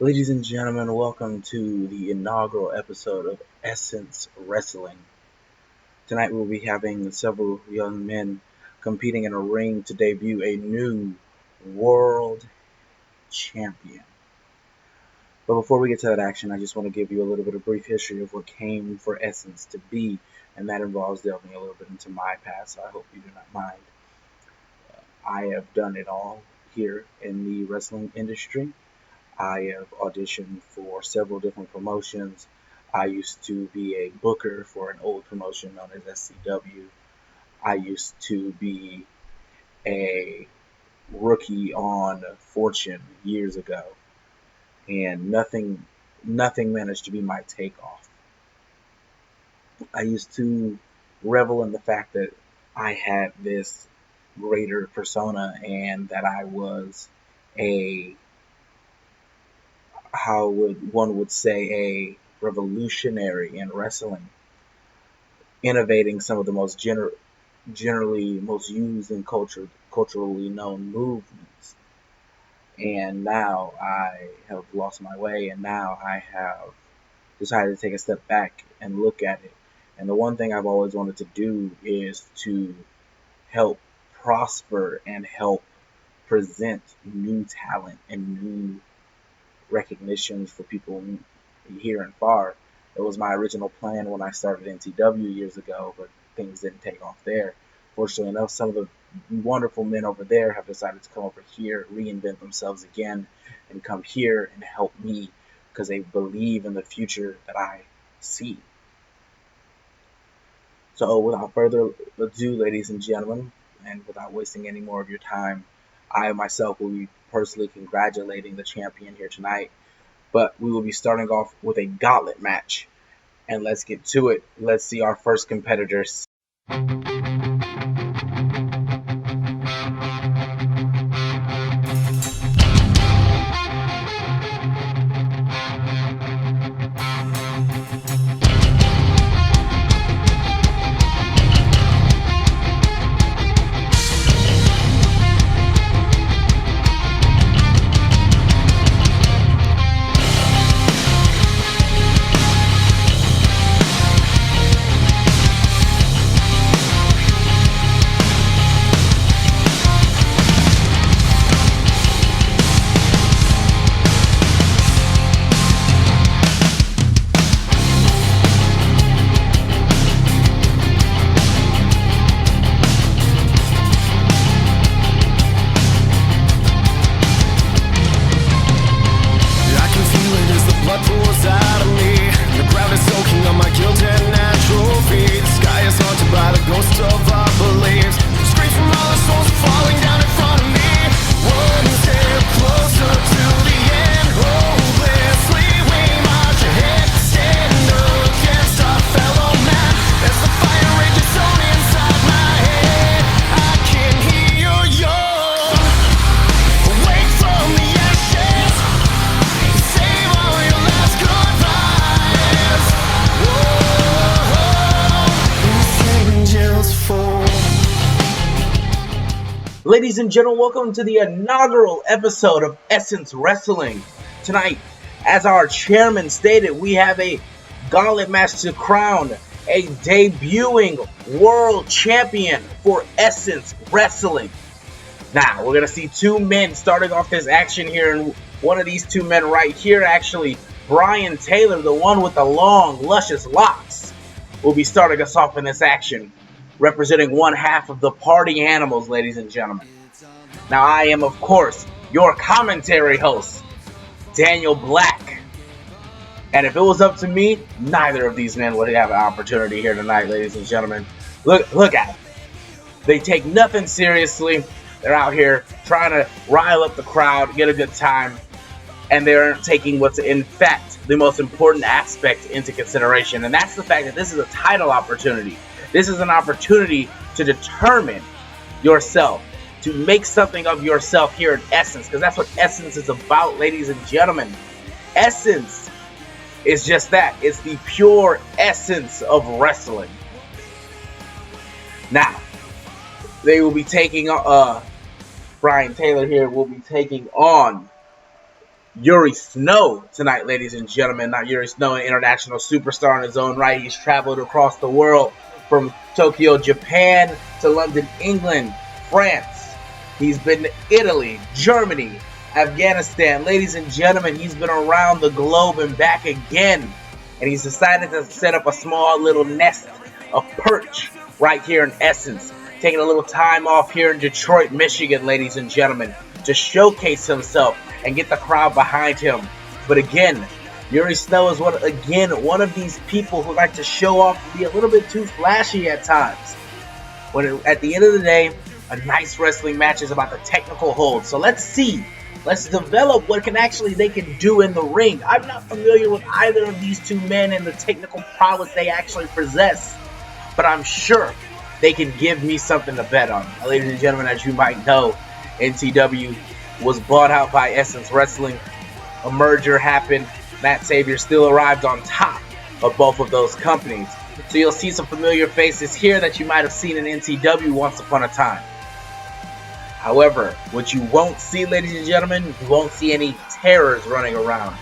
Ladies and gentlemen, welcome to the inaugural episode of Essence Wrestling. Tonight we'll be having several young men competing in a ring to debut a new world champion. But before we get to that action, I just want to give you a little bit of brief history of what came for Essence to be, and that involves delving a little bit into my past, so I hope you do not mind. I have done it all here in the wrestling industry. I have auditioned for several different promotions. I used to be a booker for an old promotion known as SCW. I used to be a rookie on Fortune years ago, and nothing managed to be my takeoff. I used to revel in the fact that I had this greater persona and that I was a how would one would say a revolutionary in wrestling, innovating some of the most generally most used and culturally known movements. And now I have lost my way, and now I have decided to take a step back and look at it. And the one thing I've always wanted to do is to help prosper and help present new talent and new recognitions for people here and far. It was my original plan when I started NTW years ago, but things didn't take off there. Fortunately enough, some of the wonderful men over there have decided to come over here, reinvent themselves again, and come here and help me because they believe in the future that I see. So without further ado, ladies and gentlemen, and without wasting any more of your time, I myself will be personally congratulating the champion here tonight. But we will be starting off with a gauntlet match. And let's get to it. Let's see our first competitors. Ladies and gentlemen, welcome to the inaugural episode of Essence Wrestling. Tonight, as our chairman stated, we have a gauntlet match to crown a debuting world champion for Essence Wrestling. Now, we're going to see two men starting off this action here, and one of these two men right here, actually, Brian Taylor, the one with the long, luscious locks, will be starting us off in this action, representing one half of the Party Animals, ladies and gentlemen. Now, I am, of course, your commentary host, Daniel Black. And if it was up to me, neither of these men would have an opportunity here tonight, ladies and gentlemen. Look at them. They take nothing seriously. They're out here trying to rile up the crowd, get a good time, and they're taking what's, in fact, the most important aspect into consideration, and that's the fact that this is a title opportunity. This is an opportunity to determine yourself, to make something of yourself here in Essence, because that's what Essence is about, ladies and gentlemen. Essence is just that. It's the pure essence of wrestling. Now, they will be taking Brian Taylor here will be taking on Yuri Snow tonight, ladies and gentlemen. Not Yuri Snow, an international superstar in his own right. He's traveled across the world from Tokyo, Japan to London, England, France. He's been to Italy, Germany, Afghanistan. Ladies and gentlemen, he's been around the globe and back again. And he's decided to set up a small little nest, a perch, right here in Essence. Taking a little time off here in Detroit, Michigan, ladies and gentlemen, to showcase himself and get the crowd behind him. But again, Yuri Snow is one of these people who like to show off and be a little bit too flashy at times. But at the end of the day, a nice wrestling match is about the technical hold. So let's see. Let's develop what they can do in the ring. I'm not familiar with either of these two men and the technical prowess they actually possess, but I'm sure they can give me something to bet on. Ladies and gentlemen, as you might know, NTW was bought out by Essence Wrestling. A merger happened. Matt Savior still arrived on top of both of those companies. So you'll see some familiar faces here that you might have seen in NTW once upon a time. However, what you won't see, ladies and gentlemen, you won't see any terrors running around.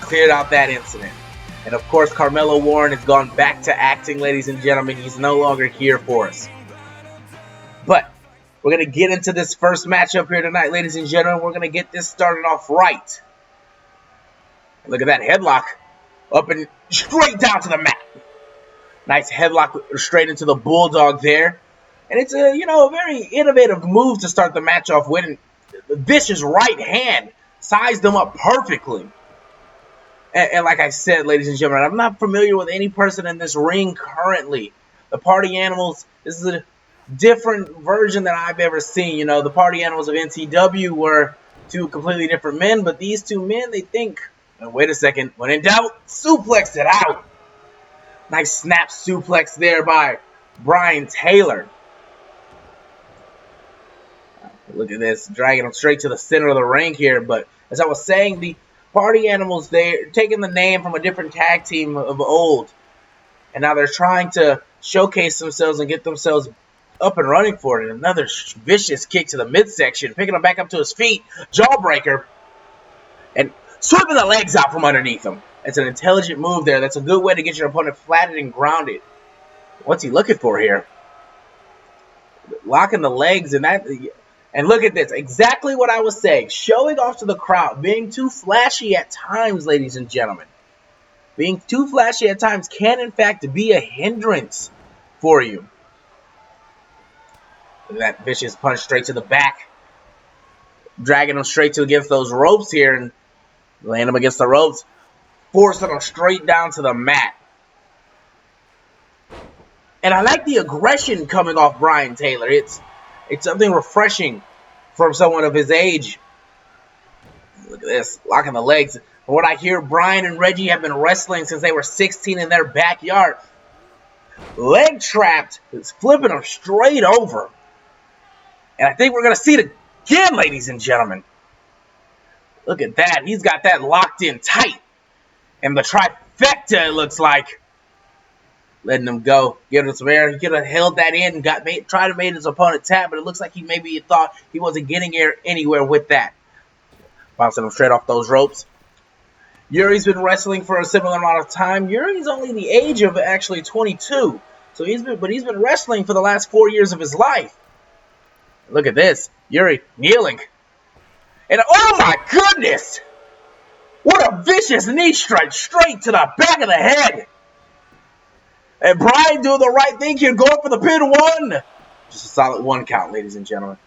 Cleared out that incident. And of course, Carmelo Warren has gone back to acting, ladies and gentlemen. He's no longer here for us. But we're going to get into this first matchup here tonight, ladies and gentlemen. We're going to get this started off right. Look at that headlock. Up and straight down to the mat. Nice headlock straight into the bulldog there. And it's a very innovative move to start the match off with. And Vicious right hand sized him up perfectly. And like I said, ladies and gentlemen, I'm not familiar with any person in this ring currently. The Party Animals, this is a different version than I've ever seen. The Party Animals of NTW were two completely different men, but these two men, they think, wait a second, when in doubt, suplex it out. Nice snap suplex there by Brian Taylor. Look at this, dragging him straight to the center of the ring here. But as I was saying, the Party Animals, they're taking the name from a different tag team of old. And now they're trying to showcase themselves and get themselves up and running for it. Another vicious kick to the midsection, picking him back up to his feet. Jawbreaker. And sweeping the legs out from underneath him. It's an intelligent move there. That's a good way to get your opponent flattened and grounded. What's he looking for here? Locking the legs and that... And look at this, exactly what I was saying. Showing off to the crowd, being too flashy at times, ladies and gentlemen. Being too flashy at times can, in fact, be a hindrance for you. Look at that vicious punch straight to the back. Dragging him straight to against those ropes here and laying him against the ropes. Forcing him straight down to the mat. And I like the aggression coming off Brian Taylor. It's something refreshing from someone of his age. Look at this, locking the legs. From what I hear, Brian and Reggie have been wrestling since they were 16 in their backyard. Leg trapped, it's flipping them straight over. And I think we're going to see it again, ladies and gentlemen. Look at that, he's got that locked in tight. And the trifecta, it looks like. Letting him go, giving him some air. He could have held that in and tried to make his opponent tap, but it looks like he maybe thought he wasn't getting anywhere with that. Bouncing him straight off those ropes. Yuri's been wrestling for a similar amount of time. Yuri's only the age of actually 22, so he's been wrestling for the last 4 years of his life. Look at this, Yuri kneeling, and oh my goodness, what a vicious knee strike straight to the back of the head. And Brian doing the right thing here, going for the pin one. Just a solid 1 count, ladies and gentlemen.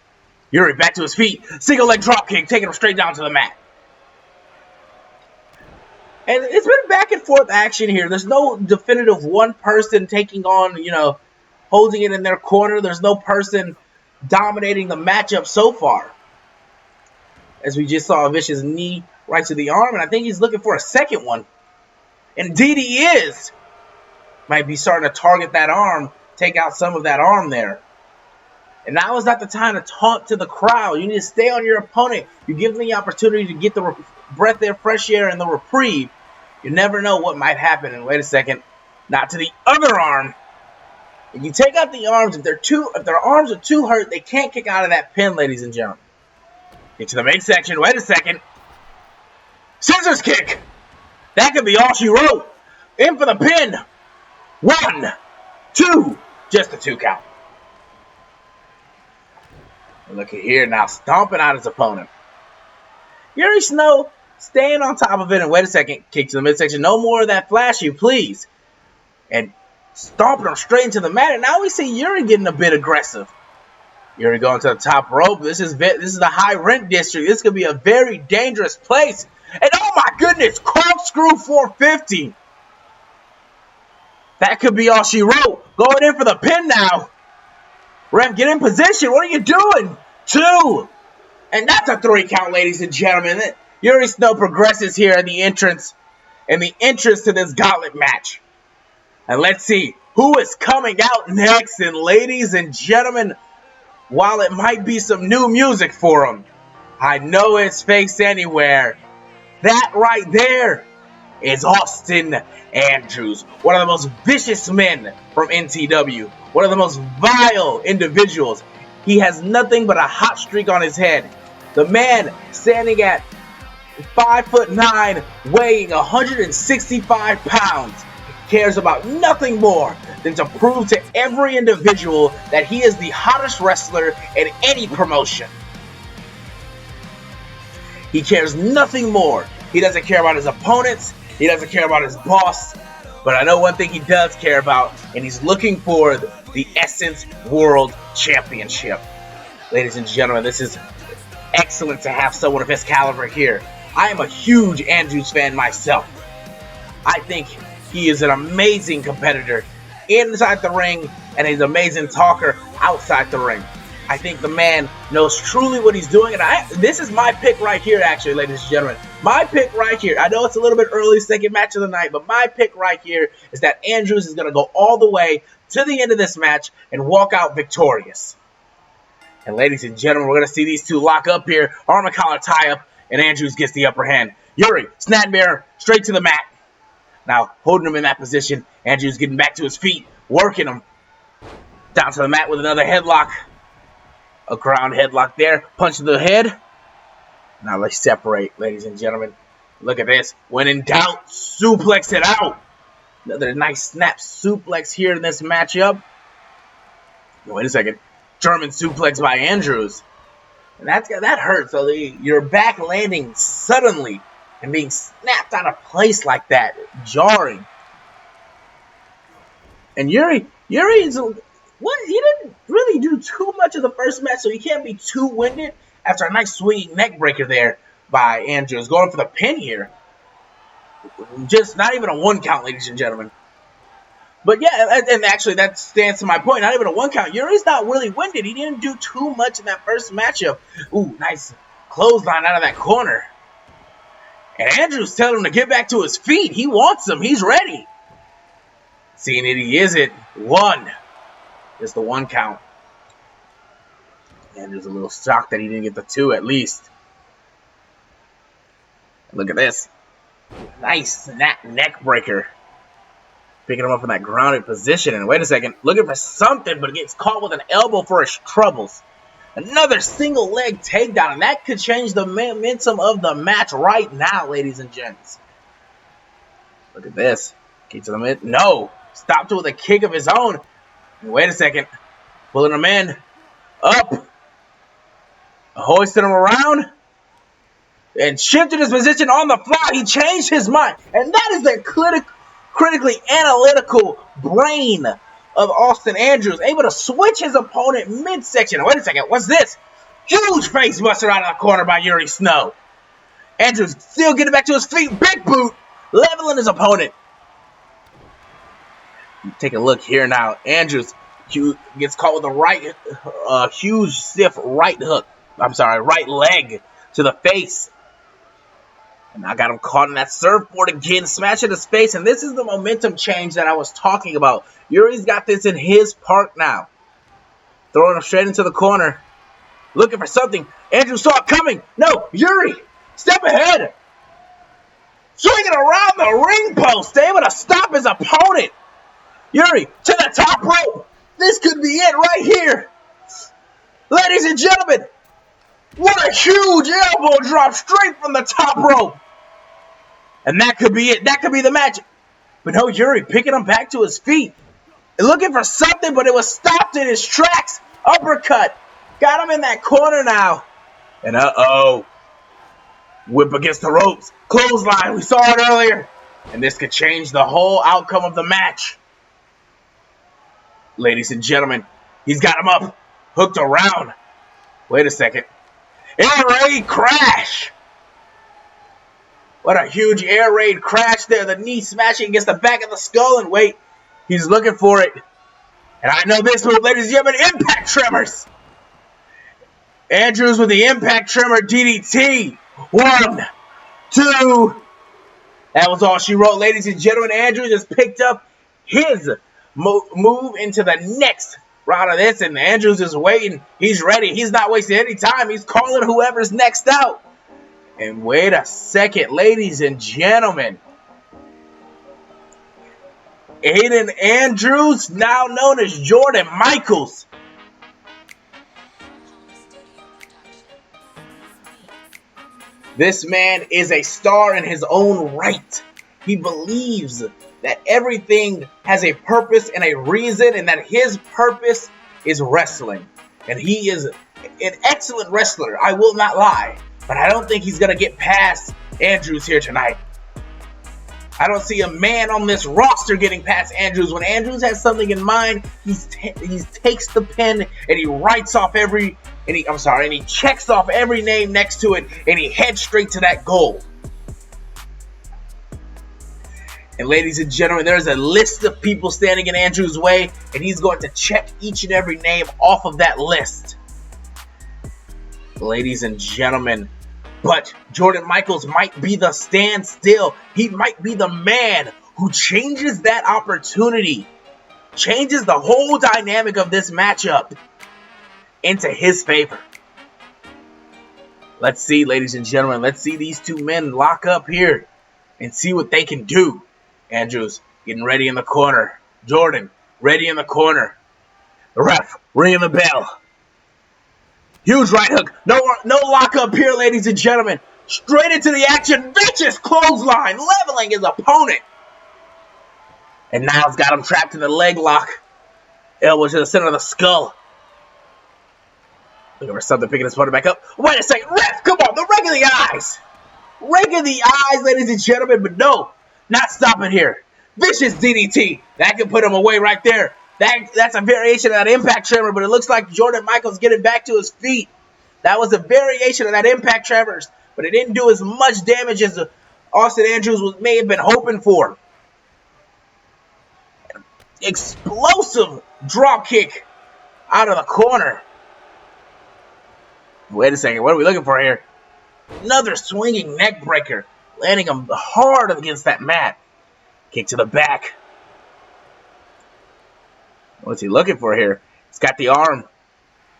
Yuri back to his feet. Single leg drop kick, taking him straight down to the mat. And it's been back and forth action here. There's no definitive one person taking on, holding it in their corner. There's no person dominating the matchup so far. As we just saw a vicious knee right to the arm. And I think he's looking for a second one. Indeed he is. Might be starting to target that arm, take out some of that arm there. And now is not the time to taunt to the crowd. You need to stay on your opponent. You give them the opportunity to get the breath of fresh air and the reprieve. You never know what might happen. And wait a second, not to the other arm. If you take out the arms, if their arms are too hurt, they can't kick out of that pin, ladies and gentlemen. Get to the midsection. Wait a second. Scissors kick. That could be all she wrote. In for the pin. 1, 2. Just a 2 count. Look at here now, stomping out his opponent. Yuri Snow staying on top of it, and wait a second, kick to the midsection. No more of that flashy, please. And stomping him straight into the mat, and now we see Yuri getting a bit aggressive. Yuri going to the top rope. This is the high rent district. This could be a very dangerous place. And oh my goodness, corkscrew 450. That could be all she wrote. Going in for the pin now. Ref, get in position. What are you doing? 2. And that's a 3 count, ladies and gentlemen. Yuri Snow progresses here in the entrance to this gauntlet match. And let's see who is coming out next. And ladies and gentlemen, while it might be some new music for him, I know his face anywhere. That right there is Austin Andrews, one of the most vicious men from NTW, one of the most vile individuals. He has nothing but a hot streak on his head. The man standing at 5'9", weighing 165 pounds, cares about nothing more than to prove to every individual that he is the hottest wrestler in any promotion. He cares nothing more. He doesn't care about his opponents. He doesn't care about his boss. But I know one thing he does care about, and he's looking for the Essence World Championship. Ladies and gentlemen, this is excellent to have someone of his caliber here. I am a huge Andrews fan myself. I think he is an amazing competitor inside the ring, and he's an amazing talker outside the ring. I think the man knows truly what he's doing, and this is my pick right here, actually, ladies and gentlemen. My pick right here, I know it's a little bit early, second match of the night, but my pick right here is that Andrews is going to go all the way to the end of this match and walk out victorious. And ladies and gentlemen, we're going to see these two lock up here, arm and collar tie up, and Andrews gets the upper hand. Yuri, Snapmare, straight to the mat. Now, holding him in that position, Andrews getting back to his feet, working him down to the mat with another headlock. A ground headlock there. Punch to the head. Now let's separate, ladies and gentlemen. Look at this. When in doubt, suplex it out. Another nice snap suplex here in this matchup. Wait a second. German suplex by Andrews. And that hurts. So your back landing suddenly and being snapped out of place like that. Jarring. And Yuri is... He didn't really do too much of the first match, so he can't be too winded after a nice swinging neck breaker there by Andrews. Going for the pin here. Just not even a 1 count, ladies and gentlemen. But yeah, and actually that stands to my point. Not even a 1 count. Yuri's not really winded. He didn't do too much in that first matchup. Ooh, nice clothesline out of that corner. And Andrews telling him to get back to his feet. He wants him. He's ready. Seeing it, he is it. 1. Just the 1 count. And there's a little shock that he didn't get the 2 at least. Look at this. Nice snap neck breaker. Picking him up in that grounded position. And wait a second. Looking for something, but gets caught with an elbow for his troubles. Another single leg takedown. And that could change the momentum of the match right now, ladies and gents. Look at this. Kick to the mid. No. Stopped it with a kick of his own. Wait a second. Pulling him in. Up. Hoisting him around. And shifted his position on the fly. He changed his mind. And that is the critically analytical brain of Austin Andrews. Able to switch his opponent midsection. Wait a second. What's this? Huge face buster out of the corner by Yuri Snow. Andrews still getting back to his feet. Big boot. Leveling his opponent. Take a look here now. Andrews gets caught with a huge stiff right leg to the face. And I got him caught in that surfboard again, smashing his face. And this is the momentum change that I was talking about. Yuri's got this in his park now. Throwing him straight into the corner. Looking for something. Andrews saw it coming. No, Yuri, step ahead. Swinging around the ring post, able to stop his opponent. Yuri to the top rope. This could be it right here. Ladies and gentlemen, what a huge elbow drop straight from the top rope. And that could be it. That could be the match. But no, Yuri picking him back to his feet. Looking for something, but it was stopped in his tracks. Uppercut. Got him in that corner now. And uh-oh. Whip against the ropes. Clothesline. We saw it earlier. And this could change the whole outcome of the match. Ladies and gentlemen, he's got him up. Hooked around. Wait a second. Air raid crash. What a huge air raid crash there. The knee smashing against the back of the skull. And wait, he's looking for it. And I know this move, ladies and gentlemen. Impact Tremors. Andrews with the Impact Tremor DDT. 1, 2. That was all she wrote, ladies and gentlemen. Andrews just picked up his move into the next round of this. And Andrews is waiting. He's ready. He's not wasting any time. He's calling whoever's next out. And wait a second, ladies and gentlemen. Aiden Andrews, now known as Jordan Michaels. This man is a star in his own right. He believes that everything has a purpose and a reason, and that his purpose is wrestling. And he is an excellent wrestler, I will not lie. But I don't think he's going to get past Andrews here tonight. I don't see a man on this roster getting past Andrews. When Andrews has something in mind, he takes the pen and he writes off and he checks off every name next to it, and he heads straight to that goal. And ladies and gentlemen, there's a list of people standing in Andrews' way, and he's going to check each and every name off of that list. Ladies and gentlemen, but Jordan Michaels might be the standstill. He might be the man who changes that opportunity, changes the whole dynamic of this matchup into his favor. Let's see, ladies and gentlemen. Let's see these two men lock up here and see what they can do. Andrews getting ready in the corner. Jordan ready in the corner. The ref ringing the bell. Huge right hook. No lock up here, ladies and gentlemen. Straight into the action. Vicious clothesline. Leveling his opponent. And now it's got him trapped in the leg lock. Elbow to the center of the skull. Looking for something, picking his opponent back up. Wait a second. Ref, come on. The rake of the eyes. Rake of the eyes, ladies and gentlemen. But no, not stopping here. Vicious DDT. That can put him away right there. That's a variation of that Impact Tremor, but it looks like Jordan Michaels getting back to his feet. That was a variation of that Impact Tremors, but it didn't do as much damage as Austin Andrews may have been hoping for. Explosive drop kick out of the corner. Wait a second, what are we looking for here? Another swinging neck breaker, landing him hard against that mat. Kick to the back. What's he looking for here? He's got the arm.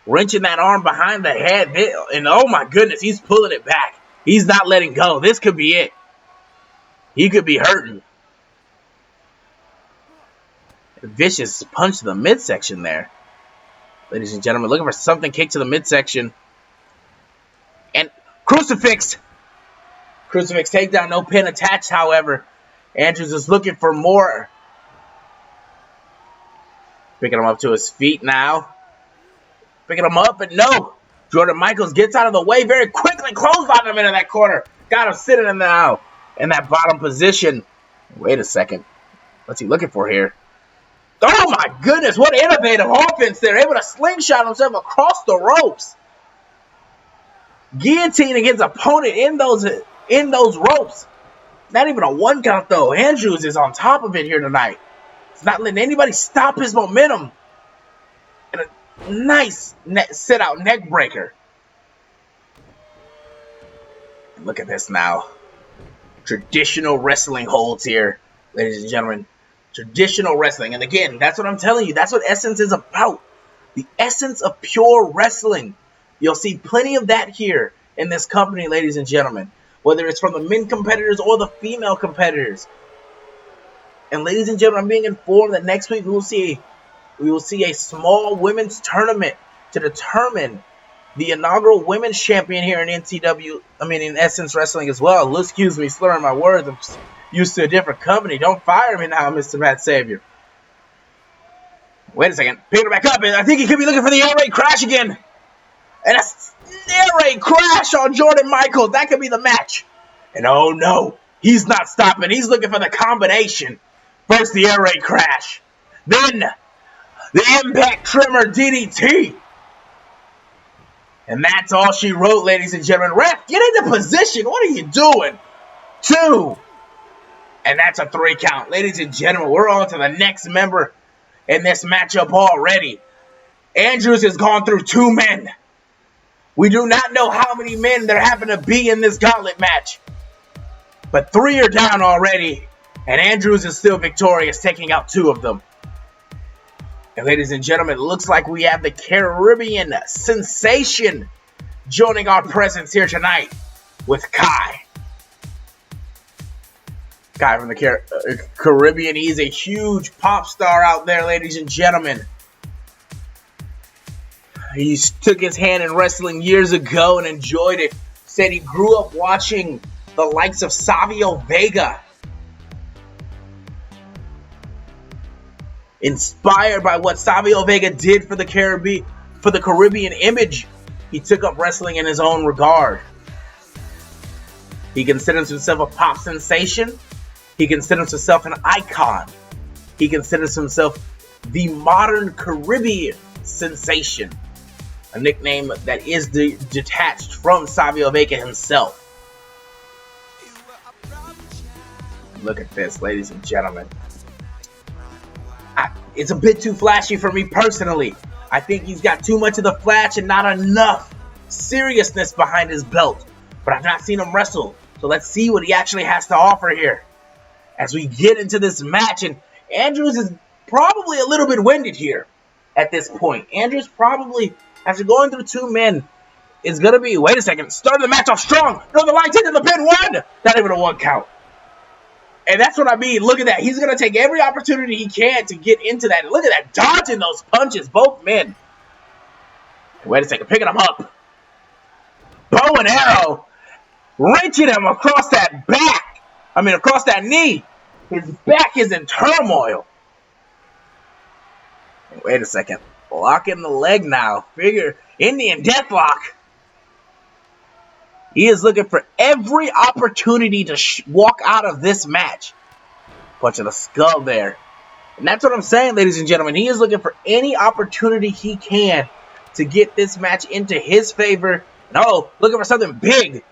Wrenching that arm behind the head. And oh my goodness, he's pulling it back. He's not letting go. This could be it. He could be hurting. Vicious punch to the midsection there. Ladies and gentlemen, looking for something. Kick to the midsection. And crucifix. Crucifix takedown. No pin attached, however. Andrews is looking for more. Picking him up to his feet now. Picking him up, but no. Jordan Michaels gets out of the way very quickly. Clothesline him into that corner. Got him sitting in now in that bottom position. Wait a second. What's he looking for here? Oh my goodness, what innovative offense there. Able to slingshot himself across the ropes. Guillotining his opponent in those ropes. Not even a one count though. Andrews is on top of it here tonight. He's not letting anybody stop his momentum. And a nice sit-out neck breaker. And look at this now. Traditional wrestling holds here, ladies and gentlemen. Traditional wrestling. And again, that's what I'm telling you. That's what Essence is about. The essence of pure wrestling. You'll see plenty of that here in this company, ladies and gentlemen. Whether it's from the men competitors or the female competitors. And ladies and gentlemen, I'm being informed that next week we will see a small women's tournament to determine the inaugural women's champion here in in Essence Wrestling as well. Excuse me, slurring my words. I'm used to a different company. Don't fire me now, Mr. Matt Savior. Wait a second. Pick it back up. I think he could be looking for the air raid crash again. And a air raid crash on Jordan Michaels. That could be the match. And oh no, he's not stopping. He's looking for the combination. First the air raid crash. Then the impact trimmer DDT. And that's all she wrote, ladies and gentlemen. Ref, get into position. What are you doing? 2. And that's a 3 count. Ladies and gentlemen, we're on to the next member in this matchup already. Andrews has gone through 2 men. We do not know how many men there happen to be in this gauntlet match. But 3 are down already. And Andrews is still victorious, taking out 2 of them. And ladies and gentlemen, it looks like we have the Caribbean sensation joining our presence here tonight with Kai. Kai from the Caribbean. He's a huge pop star out there, ladies and gentlemen. He took his hand in wrestling years ago and enjoyed it. Said he grew up watching the likes of Savio Vega. Inspired by what Savio Vega did for the Caribbean image, he took up wrestling in his own regard. He considers himself a pop sensation. He considers himself an icon. He considers himself the modern Caribbean sensation, a nickname that is detached from Savio Vega himself. Look at this, ladies and gentlemen. It's a bit too flashy for me personally. I think he's got too much of the flash and not enough seriousness behind his belt. But I've not seen him wrestle, so let's see what he actually has to offer here as we get into this match. And Andrews is probably a little bit winded here at this point. Andrews probably, after going through 2 men, is going to be, wait a second, starting the match off strong. No, the line taking the pin, 1. Not even a 1 count. And that's what I mean. Look at that. He's going to take every opportunity he can to get into that. Look at that. Dodging those punches. Both men. Wait a second. Picking him up. Bow and arrow. Wrenching him across that back. Across that knee. His back is in turmoil. Wait a second. Locking the leg now. Figure. Indian Deathlock. He is looking for every opportunity to walk out of this match. Punch of the skull there. And that's what I'm saying, ladies and gentlemen. He is looking for any opportunity he can to get this match into his favor. No, looking for something big.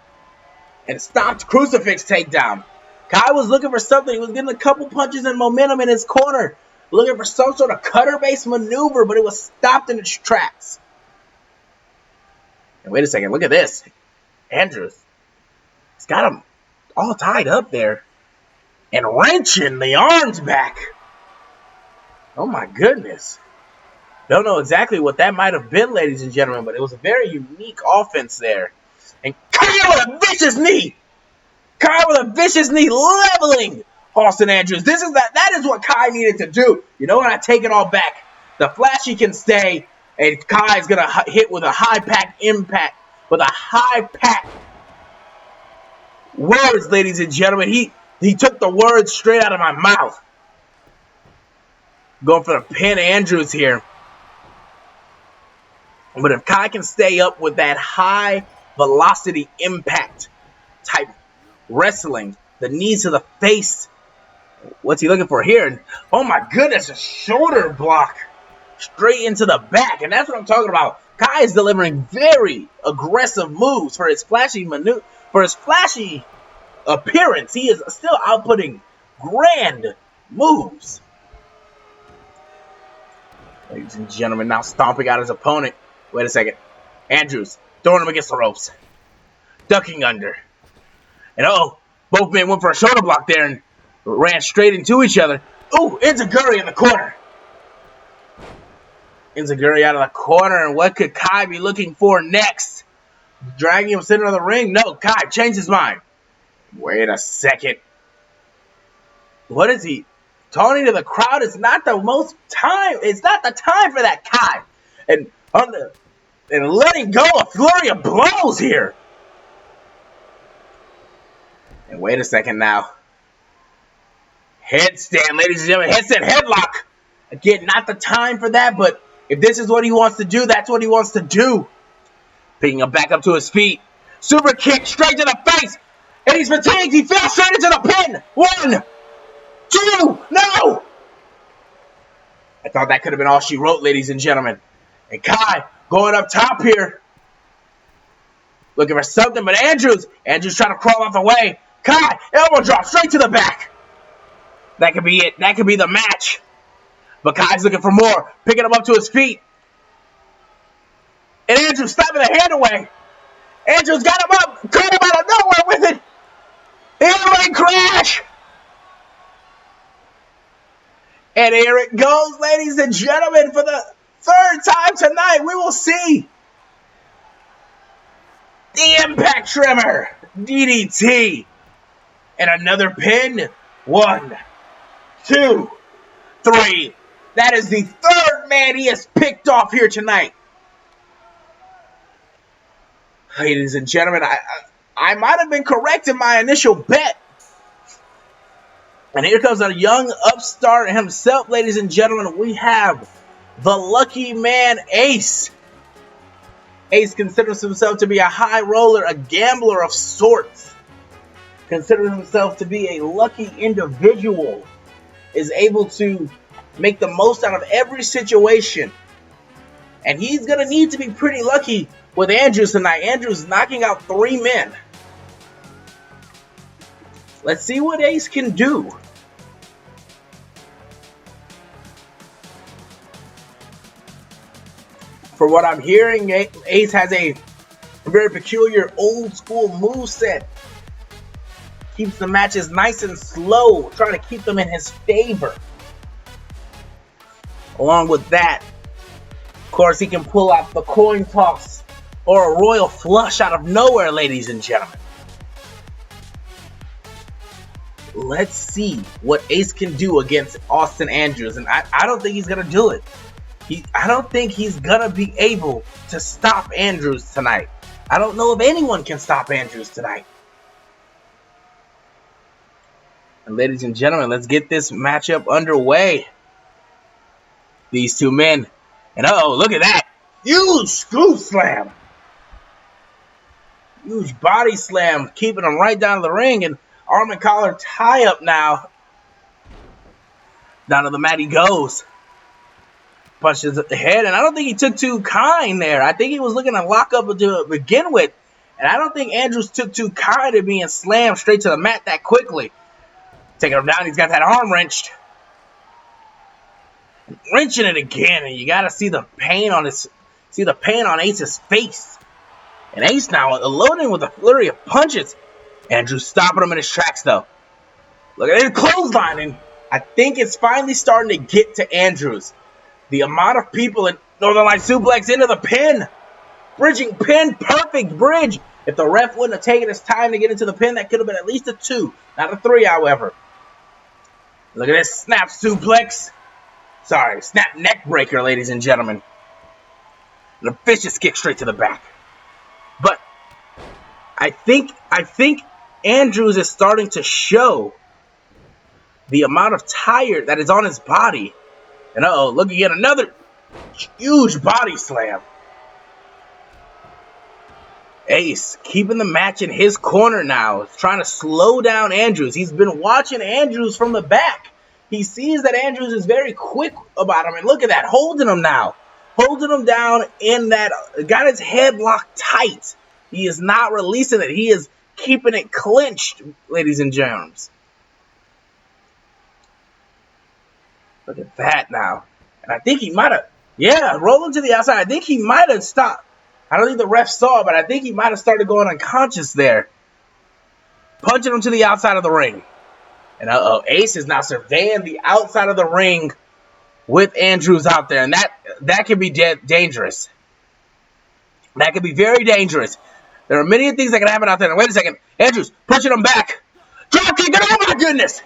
And stopped crucifix takedown. Kai was looking for something. He was getting a couple punches and momentum in his corner. Looking for some sort of cutter-based maneuver, but it was stopped in its tracks. And wait a second, look at this. Andrews. He's got him all tied up there. And wrenching the arms back. Oh my goodness. Don't know exactly what that might have been, ladies and gentlemen, but it was a very unique offense there. And Kai with a vicious knee. Kai with a vicious knee leveling Austin Andrews. That is what Kai needed to do. You know what? I take it all back. The flashy can stay, and Kai's going to hit with a high-pack impact. With a high-pack words, ladies and gentlemen. He took the words straight out of my mouth. Going for the pin, Andrews here. But if Kai can stay up with that high-velocity impact type wrestling, the knees to the face, what's he looking for here? Oh my goodness, a shoulder block straight into the back. And that's what I'm talking about. Kai is delivering very aggressive moves for his flashy appearance. He is still outputting grand moves. Ladies and gentlemen, now stomping out his opponent. Wait a second. Andrews throwing him against the ropes. Ducking under. And both men went for a shoulder block there and ran straight into each other. Ooh, Enziguri in the corner. Enziguri out of the corner, and what could Kai be looking for next? Dragging him center of the ring? No, Kai changed his mind. Wait a second. What is he? Taunting to the crowd is not the most time. It's not the time for that, Kai. And and letting go a flurry of blows here. And wait a second now. Headstand, ladies and gentlemen. Headstand headlock. Again, not the time for that, but if this is what he wants to do, that's what he wants to do. Picking him back up to his feet. Super kick straight to the face. And he's fatigued. He fell straight into the pin. 1, 2, no! I thought that could have been all she wrote, ladies and gentlemen. And Kai going up top here. Looking for something, but Andrews trying to crawl off the way. Kai, elbow drop straight to the back. That could be it. That could be the match. But Kai's looking for more. Picking him up to his feet. And Andrews slapping the hand away. Andrews got him up. Caught him out of nowhere with it. In-ring crash. And here it goes, ladies and gentlemen. For the third time tonight, we will see the Impact Tremor. DDT. And another pin. 1, 2, 3. That is the third man he has picked off here tonight. Ladies and gentlemen, I might have been correct in my initial bet. And here comes a young upstart himself, ladies and gentlemen. We have the lucky man, Ace. Ace considers himself to be a high roller, a gambler of sorts. Considers himself to be a lucky individual. Is able to make the most out of every situation. And he's going to need to be pretty lucky with Andrews tonight. Andrews knocking out 3 men. Let's see what Ace can do. For what I'm hearing, Ace has a very peculiar old school moveset. Keeps the matches nice and slow, trying to keep them in his favor. Along with that, of course, he can pull out the coin toss or a royal flush out of nowhere, ladies and gentlemen. Let's see what Ace can do against Austin Andrews. And I don't think he's going to do it. I don't think he's going to be able to stop Andrews tonight. I don't know if anyone can stop Andrews tonight. And ladies and gentlemen, let's get this matchup underway. These 2 men. And uh-oh, look at that. Huge screw slam. Huge body slam. Keeping him right down to the ring. And arm and collar tie up now. Down to the mat he goes. Punches at the head. And I don't think he took too kind there. I think he was looking to lock up to begin with. And I don't think Andrews took too kind to being slammed straight to the mat that quickly. Taking him down. He's got that arm wrenched. Wrenching it again, and you gotta see the pain on Ace's face. And Ace now loading with a flurry of punches. Andrew stopping him in his tracks though. Look at his clotheslining. I think it's finally starting to get to Andrews. The amount of people in Northern Light suplex into the pin. Bridging pin, perfect bridge. If the ref wouldn't have taken his time to get into the pin, that could have been at least a 2, not a 3, however. Look at this snap suplex. Sorry, snap neck breaker, ladies and gentlemen. And a vicious kick straight to the back. But I think Andrews is starting to show the amount of tire that is on his body. And uh-oh, look again, another huge body slam. Ace keeping the match in his corner now. Trying to slow down Andrews. He's been watching Andrews from the back. He sees that Andrews is very quick about him. And look at that, holding him now. Holding him down in that, got his head locked tight. He is not releasing it. He is keeping it clenched, ladies and gentlemen. Look at that now. And I think he might have, rolling to the outside. I think he might have stopped. I don't think the ref saw it, but I think he might have started going unconscious there. Punching him to the outside of the ring. And uh-oh, Ace is now surveying the outside of the ring with Andrews out there. And that can be dangerous. That can be very dangerous. There are many things that can happen out there. Now, wait a second. Andrews pushing him back. Drop kick, oh my goodness.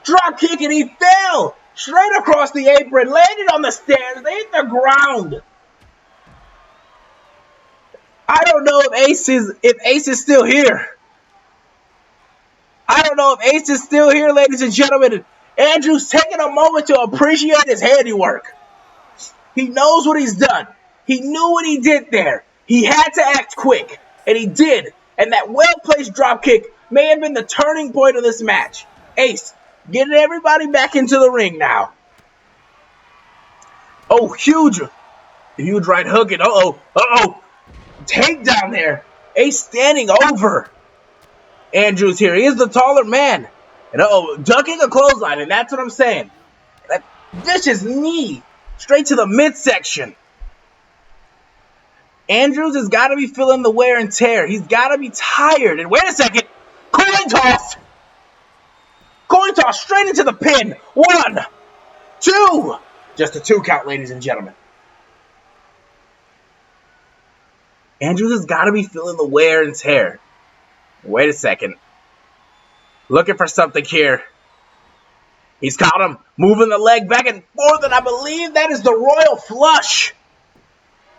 Drop kick, and he fell straight across the apron. Landed on the stairs. They hit the ground. I don't know if Ace is still here. I don't know if Ace is still here, ladies and gentlemen. Andrews taking a moment to appreciate his handiwork. He knows what he's done. He knew what he did there. He had to act quick, and he did. And that well-placed dropkick may have been the turning point of this match. Ace, getting everybody back into the ring now. Oh, huge right hook, and takedown there. Ace standing over Andrews here. He is the taller man. And ducking a clothesline, and that's what I'm saying. That vicious knee straight to the midsection. Andrews has got to be feeling the wear and tear. He's got to be tired. And wait a second. Coin toss. Coin toss straight into the pin. 1, 2. Just a 2 count, ladies and gentlemen. Andrews has got to be feeling the wear and tear. Wait a second. Looking for something here. He's caught him moving the leg back and forth, and I believe that is the Royal Flush.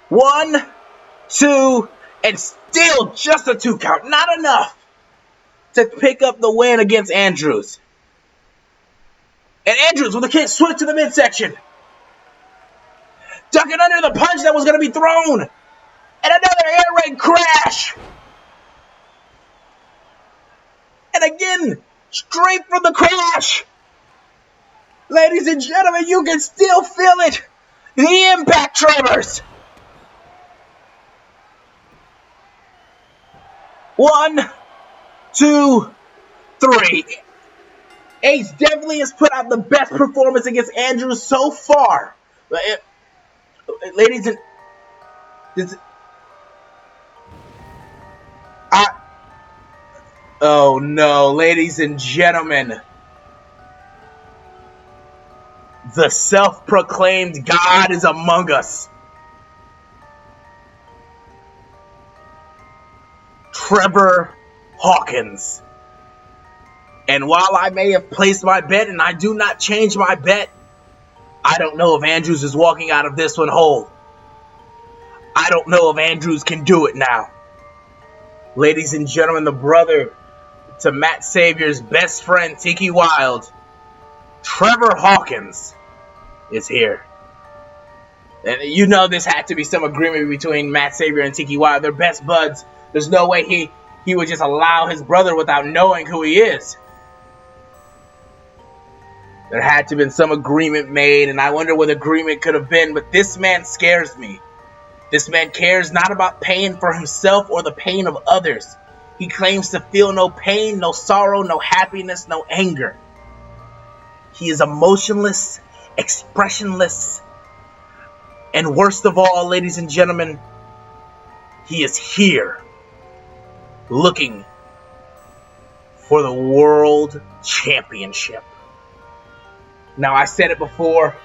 1, 2, and still just a 2 count. Not enough to pick up the win against Andrews. And Andrews with a kick switch to the midsection. Ducking under the punch that was going to be thrown. And another air raid crash. And again, straight from the crash. Ladies and gentlemen, you can still feel it. The impact tremors. 1, 2, 3. Ace definitely has put out the best performance against Andrews so far. Ladies and... Oh no, ladies and gentlemen. The self-proclaimed God is among us. Trevor Hawkins. And while I may have placed my bet, and I do not change my bet, I don't know if Andrews is walking out of this one whole. I don't know if Andrews can do it now. Ladies and gentlemen, the brother to Matt Savior's best friend, Tiki Wild, Trevor Hawkins, is here. And you know this had to be some agreement between Matt Savior and Tiki Wild. They're best buds. There's no way he would just allow his brother without knowing who he is. There had to have been some agreement made, and I wonder what agreement could have been, but this man scares me. This man cares not about pain for himself or the pain of others. He claims to feel no pain, no sorrow, no happiness, no anger. He is emotionless, expressionless, and worst of all, ladies and gentlemen, he is here looking for the World Championship. Now, I said it before,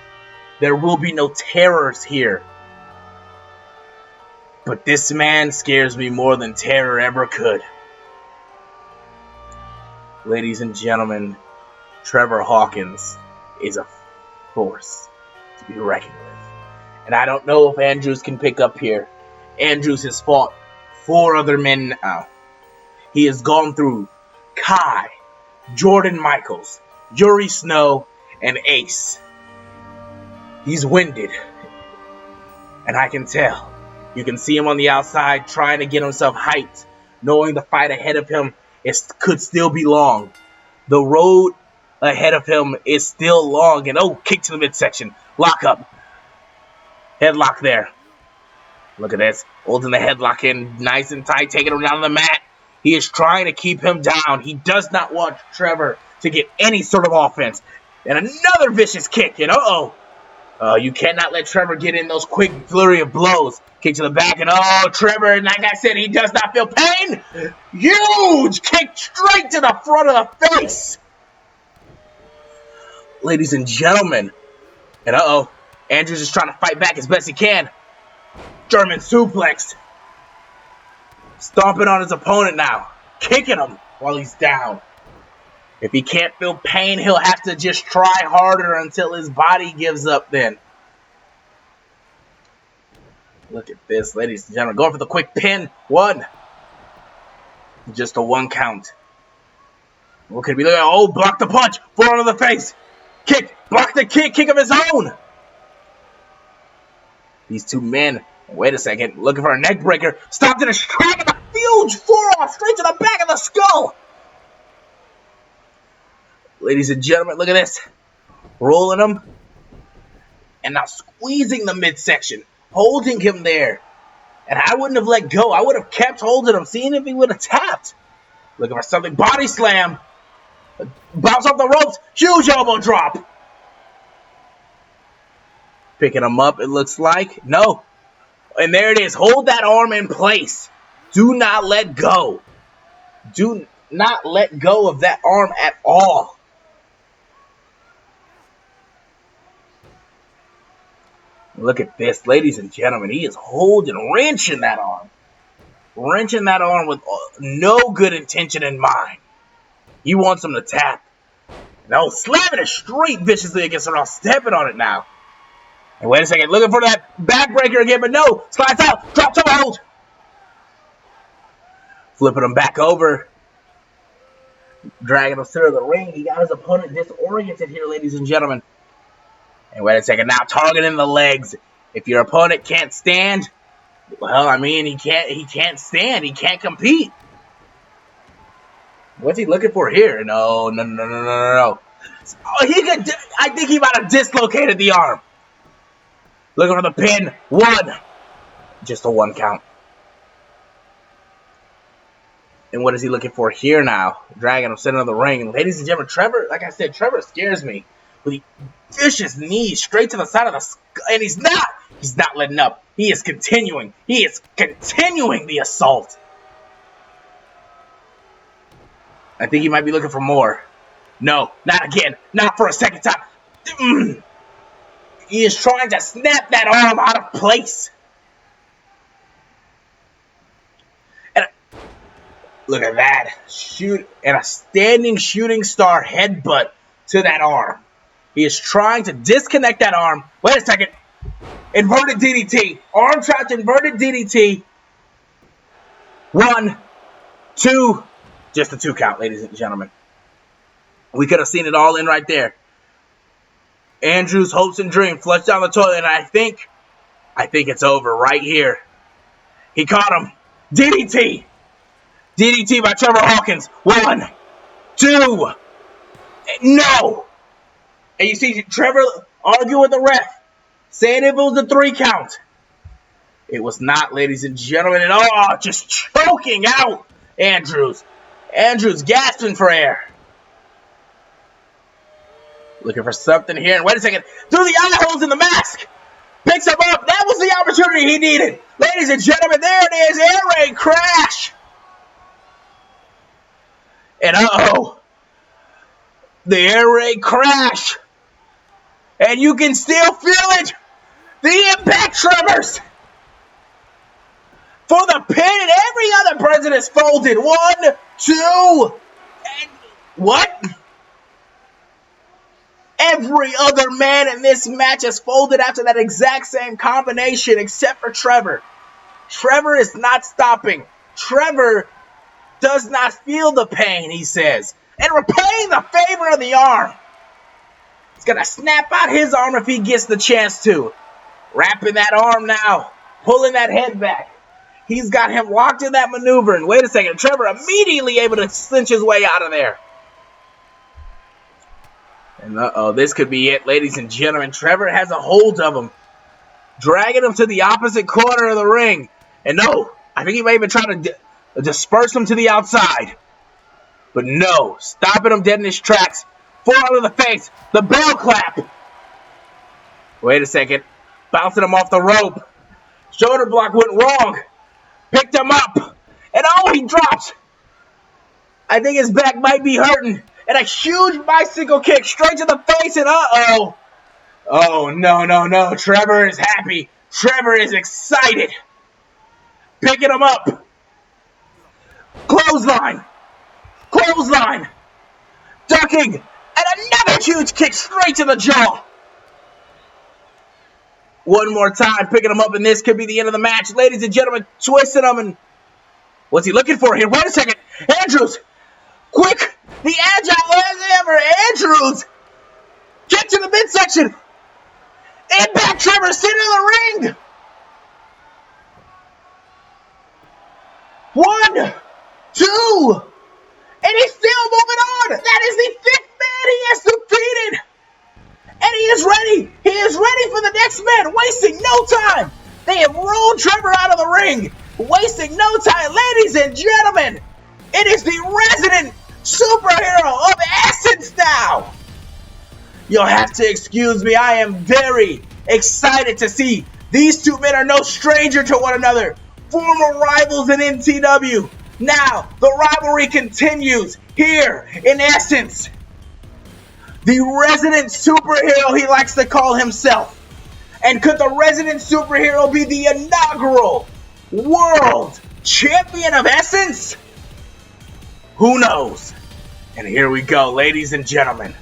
there will be no terrors here. But this man scares me more than terror ever could. Ladies and gentlemen, Trevor Hawkins is a force to be reckoned with. And I don't know if Andrews can pick up here. Andrews has fought 4 other men now. He has gone through Kai, Jordan Michaels, Yuri Snow, and Ace. He's winded. And I can tell. You can see him on the outside trying to get himself hyped, knowing the fight ahead of him could still be long. The road ahead of him is still long. And kick to the midsection. Lock up. Headlock there. Look at this. Holding the headlock in nice and tight, taking him down on the mat. He is trying to keep him down. He does not want Trevor to get any sort of offense. And another vicious kick. And you cannot let Trevor get in those quick flurry of blows. Kick to the back, and Trevor, and like I said, he does not feel pain. Huge kick straight to the front of the face. Ladies and gentlemen, and Andrews is trying to fight back as best he can. German suplex. Stomping on his opponent now. Kicking him while he's down. If he can't feel pain, he'll have to just try harder until his body gives up then. Look at this, ladies and gentlemen. Going for the quick pin. 1. Just a 1 count. What could it be? Oh, block the punch. Forearm to the face. Kick. Block the kick. Kick of his own. These two men. Wait a second. Looking for a neck breaker. Stopped in a strike and a huge forearm straight to the back of the skull. Ladies and gentlemen, look at this. Rolling him. And now squeezing the midsection. Holding him there. And I wouldn't have let go. I would have kept holding him. Seeing if he would have tapped. Looking for something. Body slam. Bounce off the ropes. Huge elbow drop. Picking him up, it looks like. No. And there it is. Hold that arm in place. Do not let go. Do not let go of that arm at all. Look at this, ladies and gentlemen. He is holding, wrenching that arm. Wrenching that arm with no good intention in mind. He wants him to tap. No, slamming it straight viciously against him. I'm stepping on it now. And wait a second, looking for that backbreaker again, but no. Slides out, drop toe hold. Flipping him back over. Dragging him through the ring. He got his opponent disoriented here, ladies and gentlemen. And wait a second, now targeting the legs. If your opponent can't stand, well, I mean, he can't stand. He can't compete. What's he looking for here? No. Oh, I think he might have dislocated the arm. Looking for the pin. 1. Just a 1 count. And what is he looking for here now? Dragging him center of the ring. Ladies and gentlemen, Trevor, like I said, Trevor scares me. With the vicious knees straight to the side of the skull. And he's not letting up. He is continuing. He is continuing the assault. I think he might be looking for more. No, not again. Not for a second time. He is trying to snap that arm out of place. And look at that. And a standing shooting star headbutt to that arm. He is trying to disconnect that arm. Wait a second. Inverted DDT. Arm trapped, inverted DDT. 1, 2. Just a 2 count, ladies and gentlemen. We could have seen it all in right there. Andrews' hopes and dreams flushed down the toilet, and I think it's over right here. He caught him. DDT. DDT by Trevor Hawkins. 1, 2. No. And you see Trevor argue with the ref, saying it was a 3 count. It was not, ladies and gentlemen. And just choking out Andrews. Andrews gasping for air. Looking for something here. And wait a second. Through the eye holes in the mask. Picks him up. That was the opportunity he needed. Ladies and gentlemen, there it is. Air raid crash. And the air raid crash. And you can still feel it. The impact tremors. For the pin, and every other person is folded. 1, 2, and what? Every other man in this match has folded after that exact same combination, except for Trevor. Trevor is not stopping. Trevor does not feel the pain, he says. And repaying the favor of the arm. He's going to snap out his arm if he gets the chance to. Wrapping that arm now. Pulling that head back. He's got him locked in that maneuver. And wait a second. Trevor immediately able to cinch his way out of there. And this could be it, ladies and gentlemen. Trevor has a hold of him. Dragging him to the opposite corner of the ring. And no, I think he may even try to disperse him to the outside. But no, stopping him dead in his tracks. Forearm to the face. The bell clap. Wait a second. Bouncing him off the rope. Shoulder block went wrong. Picked him up. And he drops. I think his back might be hurting. And a huge bicycle kick straight to the face. And oh, no. Trevor is happy. Trevor is excited. Picking him up. Clothesline. Ducking. And another huge kick straight to the jaw. One more time, picking him up, and this could be the end of the match. Ladies and gentlemen, twisting him, and what's he looking for here? Wait a second. Andrews, quick, the agile as ever. Andrews, get to the midsection. Impact Trevor, sit in the ring. 1, 2, and he's still moving on. That is the 5th man he has defeated. And he is ready. He is ready for the next man, wasting no time. They have rolled Trevor out of the ring, wasting no time. Ladies and gentlemen, it is the resident superhero of Essence now. You'll have to excuse me. I am very excited to see these two men are no stranger to one another. Former rivals in NTW. Now, the rivalry continues here in Essence. The resident superhero he likes to call himself. And could the resident superhero be the inaugural world champion of Essence? Who knows? And here we go, ladies and gentlemen.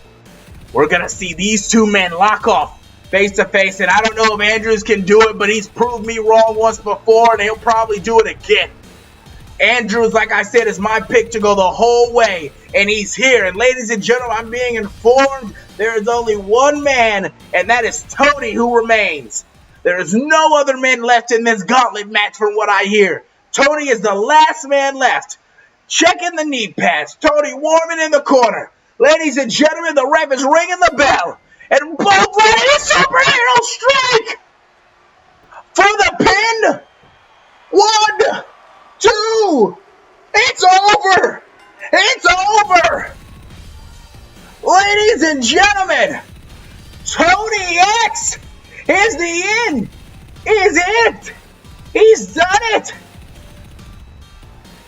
We're going to see these two men lock off face to face. And I don't know if Andrews can do it, but he's proved me wrong once before, and he'll probably do it again. Andrews, like I said, is my pick to go the whole way, and he's here. And ladies and gentlemen, I'm being informed there is only one man, and that is Tony, who remains. There is no other men left in this gauntlet match from what I hear. Tony is the last man left. Checking the knee pads. Tony warming in the corner. Ladies and gentlemen, the ref is ringing the bell. And both ready to superhero strike for the pin. 1, 2. It's over. It's over. Ladies and gentlemen, Tony X is the end. Is it? He's done it.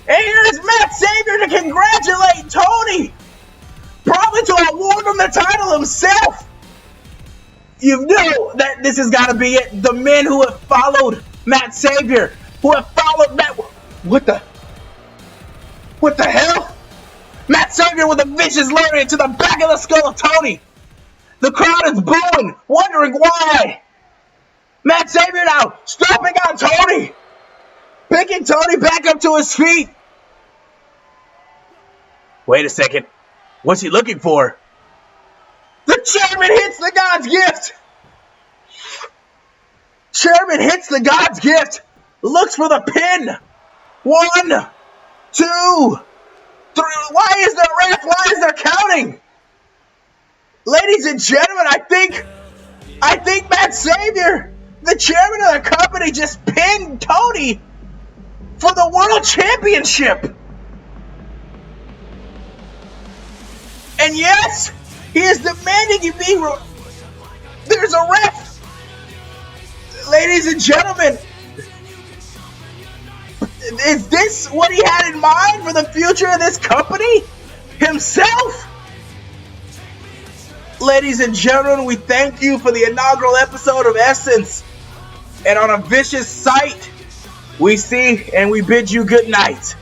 And here's Matt Savior to congratulate Tony. Probably to award him the title himself. You know that this has got to be it. The men who have followed Matt Savior, who have followed Matt. What the hell? Matt Savior with a vicious lariat to the back of the skull of Tony. The crowd is booing, wondering why. Matt Savior now stomping on Tony, picking Tony back up to his feet. Wait a second. What's he looking for? The chairman hits the God's gift. Chairman hits the God's gift. Looks for the pin. 1, 2, 3. Why is there a ref? Why is there counting? Ladies and gentlemen, I think Matt Savior, the chairman of the company, just pinned Tony for the world championship. And yes, he is demanding you be. There's a ref. Ladies and gentlemen, is this what he had in mind for the future of this company? Himself? Ladies and gentlemen, we thank you for the inaugural episode of Essence. And on a vicious sight, we see and we bid you good night.